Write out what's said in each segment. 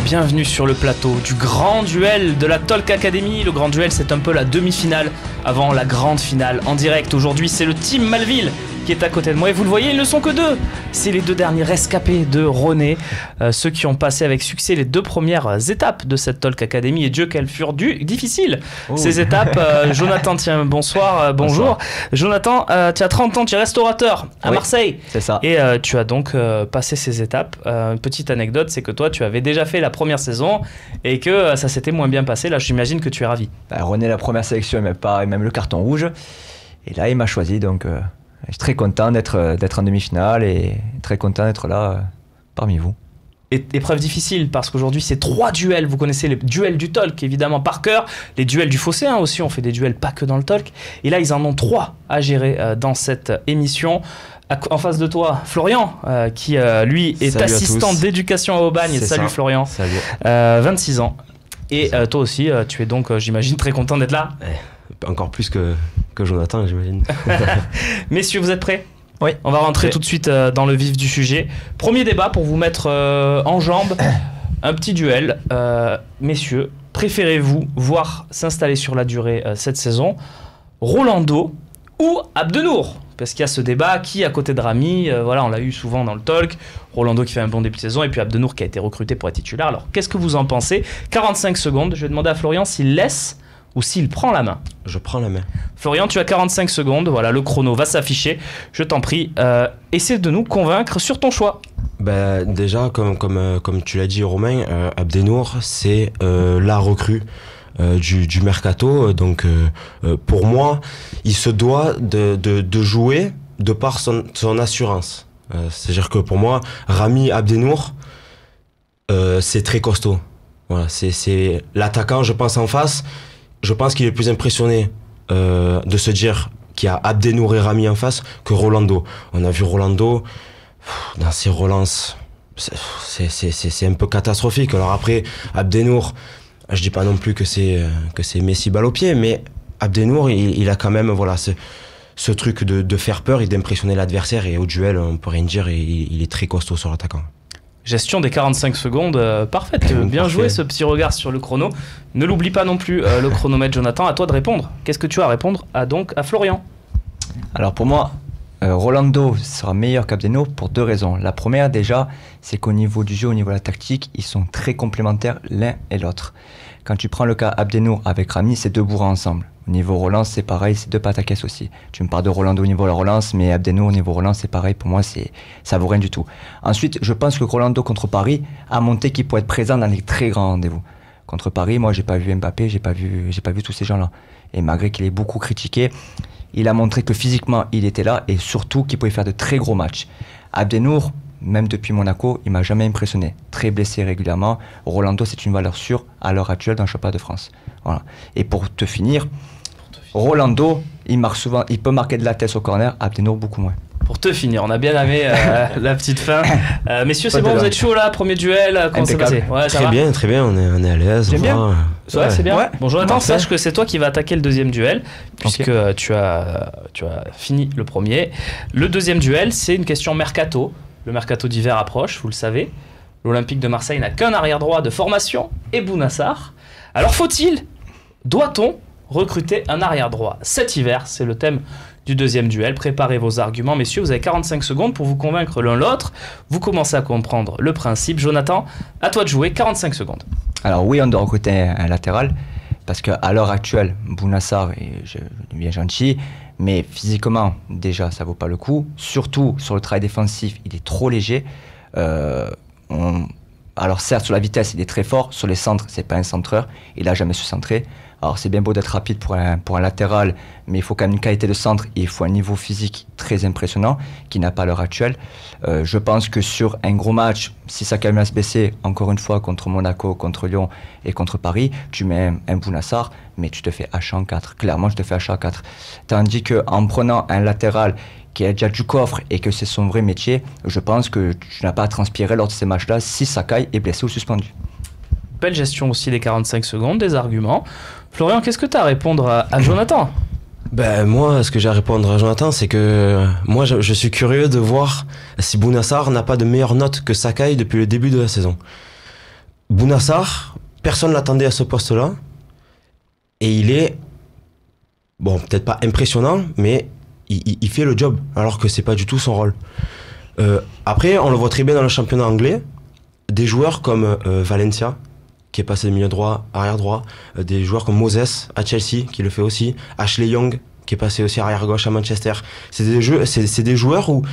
Bienvenue sur le plateau du grand duel de la Talk Academy. Le grand duel, c'est un peu la demi-finale avant la grande finale en direct. Aujourd'hui, c'est le team Malville qui est à côté de moi et vous le voyez, ils ne sont que deux. C'est les deux derniers rescapés de René, ceux qui ont passé avec succès les deux premières étapes de cette Talk Academy, et Dieu qu'elles furent difficiles ces étapes. Jonathan, tiens, bonsoir, bonjour. Jonathan, tu as 30 ans, tu es restaurateur à Marseille. C'est ça. Et tu as donc passé ces étapes. Une petite anecdote, c'est que toi, tu avais déjà fait la première saison et que ça s'était moins bien passé. Là, j'imagine que tu es ravi. René, la première sélection, il m'a mis le carton rouge. Et là, il m'a choisi, donc je suis très content d'être en demi-finale et très content d'être là parmi vous. Et épreuve difficile parce qu'aujourd'hui c'est 3 duels, vous connaissez les duels du talk évidemment par cœur, les duels du fossé aussi, on fait des duels pas que dans le talk, et là ils en ont 3 à gérer dans cette émission. En face de toi, Florian, qui lui est assistant d'éducation à Aubagne. Salut Florian. Salut. 26 ans. Et toi aussi, tu es donc, j'imagine, très content d'être là. Encore plus que Jonathan, j'imagine. Messieurs, vous êtes prêts ? Oui. On va rentrer tout de suite dans le vif du sujet. Premier débat pour vous mettre en jambes. Un petit duel. Messieurs, préférez-vous voir s'installer sur la durée cette saison Rolando ou Abdenour? Parce qu'il y a ce débat, qui à côté de Rami, voilà, on l'a eu souvent dans le talk, Rolando qui fait un bon début de saison, et puis Abdenour qui a été recruté pour être titulaire. Alors, qu'est-ce que vous en pensez? 45 secondes, je vais demander à Florian s'il laisse ou s'il prend la main. Je prends la main. Florian, tu as 45 secondes, voilà, le chrono va s'afficher. Je t'en prie, essaie de nous convaincre sur ton choix. Déjà, comme tu l'as dit, Romain, Abdenour, c'est la recrue du mercato, donc pour moi il se doit de jouer de par son assurance, c'est à dire que pour moi Rami Abdenour c'est très costaud, voilà, c'est l'attaquant, je pense, en face. Je pense qu'il est plus impressionné de se dire qu'il y a Abdenour et Rami en face que Rolando. On a vu Rolando dans ses relances, c'est un peu catastrophique. Alors après, Abdenour, je dis pas non plus que c'est Messi balle au pied, mais Abdenour, il a quand même, voilà, ce truc de faire peur et d'impressionner l'adversaire, et au duel, on peut rien dire, et il est très costaud sur l'attaquant. Gestion des 45 secondes, parfaite. Bien joué ce petit regard sur le chrono. Ne l'oublie pas non plus, le chronomètre, Jonathan. À toi de répondre. Qu'est-ce que tu as à répondre à Florian? Alors pour moi, Rolando sera meilleur qu'Abdenour pour 2 raisons. La première déjà, c'est qu'au niveau du jeu, au niveau de la tactique, ils sont très complémentaires l'un et l'autre. Quand tu prends le cas Abdenour avec Rami, c'est 2 bourrins ensemble. Au niveau relance, c'est pareil, c'est 2 pataquès aussi. Tu me parles de Rolando au niveau de la relance, mais Abdenour au niveau relance, c'est pareil. Pour moi, ça vaut rien du tout. Ensuite, je pense que Rolando contre Paris a montré qu'il pourrait être présent dans les très grands rendez-vous. Contre Paris, moi, j'ai pas vu Mbappé, j'ai pas vu tous ces gens-là. Et malgré qu'il est beaucoup critiqué, il a montré que physiquement, il était là, et surtout qu'il pouvait faire de très gros matchs. Abdenour, même depuis Monaco, il m'a jamais impressionné. Très blessé régulièrement. Rolando, c'est une valeur sûre à l'heure actuelle dans le championnat de France. Voilà. Et pour te finir, Rolando, il marque souvent, il peut marquer de la tête au corner. Abdenour, beaucoup moins. Pour te finir, on a bien aimé la petite fin. Messieurs, c'est bon, vous êtes chaud là, premier duel, comment c'est passé? Ouais, très bien, on est à l'aise. J'aime bien. Ouais, c'est bien. Ouais. Bon, Jonathan, sache que c'est toi qui vas attaquer le deuxième duel, puisque tu as fini le premier. Le deuxième duel, c'est une question mercato. Le mercato d'hiver approche, vous le savez. L'Olympique de Marseille n'a qu'un arrière-droit de formation, et Bounassar. Alors doit-on recruter un arrière-droit cet hiver? C'est le thème du deuxième duel. Préparez vos arguments, messieurs. Vous avez 45 secondes pour vous convaincre l'un l'autre. Vous commencez à comprendre le principe. Jonathan, à toi de jouer, 45 secondes. Alors oui, on doit recruter un latéral, parce qu'à l'heure actuelle, Bounassar est bien gentil, mais physiquement, déjà, ça vaut pas le coup. Surtout, sur le travail défensif, il est trop léger. Alors certes, sur la vitesse, il est très fort. Sur les centres, c'est pas un centreur. Il a jamais su centrer. Alors c'est bien beau d'être rapide pour un latéral, mais il faut quand même une qualité de centre et il faut un niveau physique très impressionnant qu'il n'a pas à l'heure actuelle. Je pense que sur un gros match, si ça quand même à se baisser, encore une fois, contre Monaco, contre Lyon et contre Paris, tu mets un Bounassar, mais tu te fais hacher en 4. Clairement, je te fais hacher en 4. Tandis qu'en prenant un latéral qui a déjà du coffre et que c'est son vrai métier, je pense que tu n'as pas à transpirer lors de ces matchs-là si Sakai est blessé ou suspendu. Belle gestion aussi des 45 secondes, des arguments. Florian, qu'est-ce que tu as à répondre à Jonathan? Moi, ce que j'ai à répondre à Jonathan, c'est que moi, je suis curieux de voir si Bounassar n'a pas de meilleure note que Sakai depuis le début de la saison. Bounassar, personne ne l'attendait à ce poste-là. Et il est, bon, peut-être pas impressionnant, mais il fait le job, alors que c'est pas du tout son rôle. Après, on le voit très bien dans le championnat anglais. Des joueurs comme Valencia, qui est passé de milieu droit, arrière droit. Des joueurs comme Moses à Chelsea, qui le fait aussi. Ashley Young, qui est passé aussi arrière gauche à Manchester. C'est des joueurs où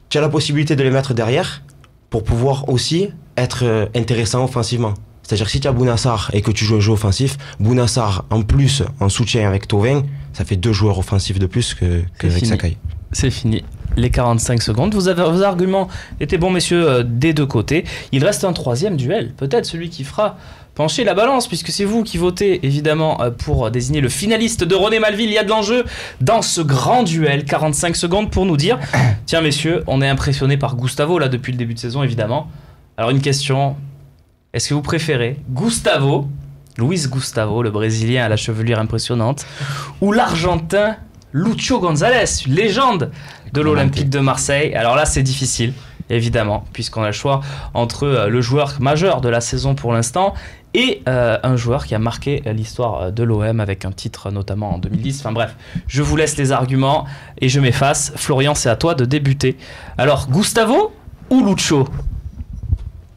tu as la possibilité de les mettre derrière pour pouvoir aussi être intéressant offensivement. C'est-à-dire que si tu as Bounassar et que tu joues un jeu offensif, Bounassar en plus en soutien avec Thauvin, ça fait 2 joueurs offensifs de plus qu'avec Sakai. C'est fini. Les 45 secondes. Vos arguments étaient bons, messieurs, des deux côtés. Il reste un troisième duel. Peut-être celui qui fera pencher la balance, puisque c'est vous qui votez, évidemment, pour désigner le finaliste de René Malville. Il y a de l'enjeu dans ce grand duel. 45 secondes pour nous dire, tiens, messieurs, on est impressionné par Gustavo, là, depuis le début de saison, évidemment. Alors, une question. Est-ce que vous préférez Gustavo, Luis Gustavo, le Brésilien à la chevelure impressionnante, ou l'Argentin Lucho González, une légende de l'Olympique de Marseille? Alors là, c'est difficile, évidemment, puisqu'on a le choix entre le joueur majeur de la saison pour l'instant et un joueur qui a marqué l'histoire de l'OM avec un titre notamment en 2010. Enfin bref, je vous laisse les arguments et je m'efface. Florian, c'est à toi de débuter. Alors, Gustavo ou Lucho?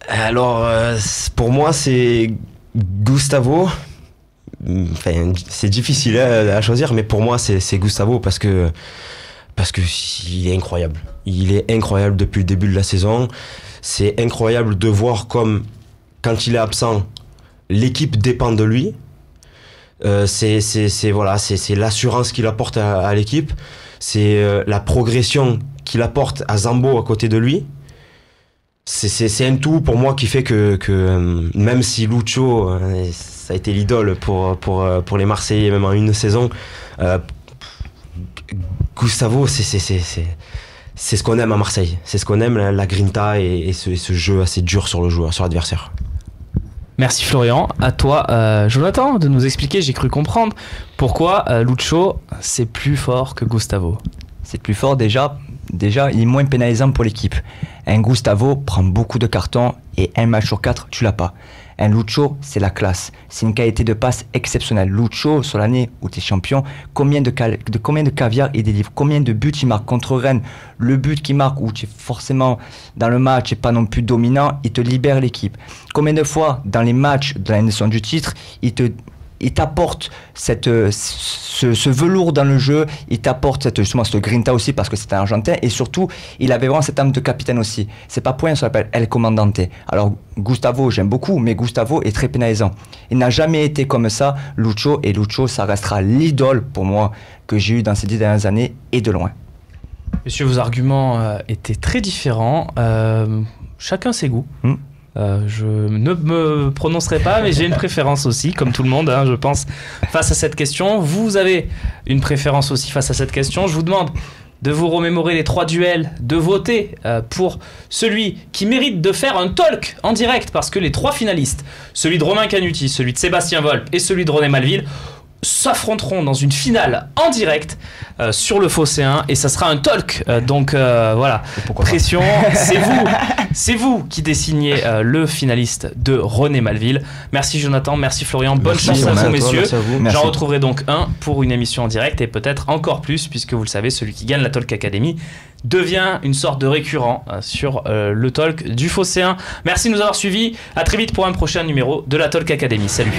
Alors, pour moi, c'est Gustavo. Enfin, c'est difficile à choisir, mais pour moi, c'est Gustavo parce que il est incroyable. Il est incroyable depuis le début de la saison. C'est incroyable de voir comme, quand il est absent, l'équipe dépend de lui. C'est l'assurance qu'il apporte à l'équipe. C'est la progression qu'il apporte à Zambo à côté de lui. C'est un tout pour moi qui fait que même si Lucho, ça a été l'idole pour les Marseillais, même en une saison, Gustavo, c'est ce qu'on aime à Marseille. C'est ce qu'on aime, la grinta et ce jeu assez dur sur l'adversaire. Merci Florian. À toi, Jonathan, de nous expliquer, j'ai cru comprendre, pourquoi Lucho, c'est plus fort que Gustavo. C'est plus fort déjà, il est moins pénalisant pour l'équipe. Un Gustavo prend beaucoup de cartons et un match sur 4, tu l'as pas. Un Lucho, c'est la classe. C'est une qualité de passe exceptionnelle. Lucho, sur l'année où tu es champion, combien de caviar il délivre, combien de buts il marque contre Rennes. Le but qu'il marque où tu es forcément dans le match et pas non plus dominant, il te libère l'équipe. Combien de fois dans les matchs de la naissance du titre, il t'apporte ce velours dans le jeu, il t'apporte cette grinta aussi parce que c'est un Argentin et surtout il avait vraiment cette âme de capitaine aussi. C'est pas pour rien, ça s'appelle El Comandante. Alors Gustavo, j'aime beaucoup, mais Gustavo est très pénalisant. Il n'a jamais été comme ça, Lucho, et Lucho, ça restera l'idole pour moi que j'ai eu dans ces 10 dernières années et de loin. Messieurs, vos arguments étaient très différents. Chacun ses goûts. Je ne me prononcerai pas, mais j'ai une préférence aussi, comme tout le monde, je pense, face à cette question. Vous avez une préférence aussi face à cette question. Je vous demande de vous remémorer les 3 duels, de voter pour celui qui mérite de faire un talk en direct, parce que les 3 finalistes, celui de Romain Canuti, celui de Sébastien Volpe et celui de René Malville, s'affronteront dans une finale en direct sur le Phocéen et ça sera un talk. Donc voilà, pression, c'est vous qui désignez le finaliste de René Malville. Merci Jonathan, merci Florian, bonne chance à vous messieurs. J'en retrouverai donc un pour une émission en direct et peut-être encore plus, puisque vous le savez, celui qui gagne la Talk Academy devient une sorte de récurrent sur le talk du Phocéen. Merci de nous avoir suivis, à très vite pour un prochain numéro de la Talk Academy. Salut.